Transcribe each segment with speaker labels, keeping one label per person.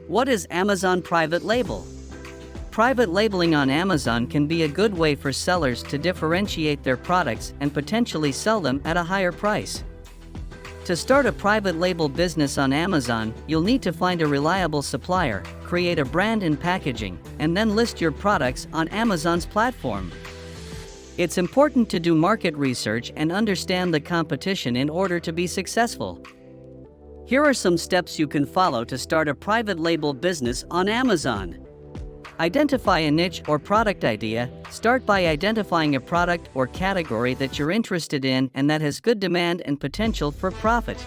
Speaker 1: What is Amazon Private Label? Private labeling on Amazon can be a good way for sellers to differentiate their products and potentially sell them at a higher price. To start a private label business on Amazon, you'll need to find a reliable supplier, create a brand and packaging, and then list your products on Amazon's platform. It's important to do market research and understand the competition in order to be successful. Here are some steps you can follow to start a private label business on Amazon. Identify a niche or product idea. Start by identifying a product or category that you're interested in and that has good demand and potential for profit.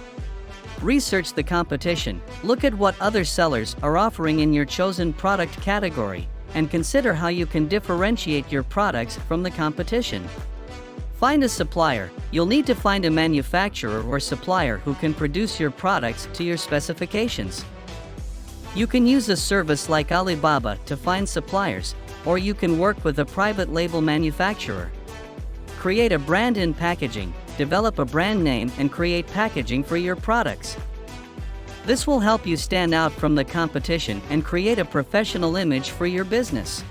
Speaker 1: Research the competition. Look at what other sellers are offering in your chosen product category, and consider how you can differentiate your products from the competition. Find a supplier. You'll need to find a manufacturer or supplier who can produce your products to your specifications. You can use a service like Alibaba to find suppliers, or you can work with a private label manufacturer. Create a brand in packaging. Develop a brand name and create packaging for your products. This will help you stand out from the competition and create a professional image for your business.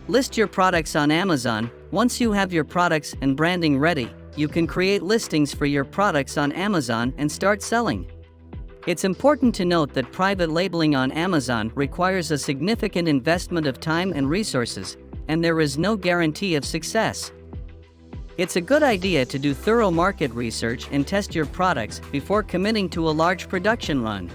Speaker 1: List your products on Amazon. Once you have your products and branding ready, you can create listings for your products on Amazon and start selling. It's important to note that private labeling on Amazon requires a significant investment of time and resources, and there is no guarantee of success. It's a good idea to do thorough market research and test your products before committing to a large production run.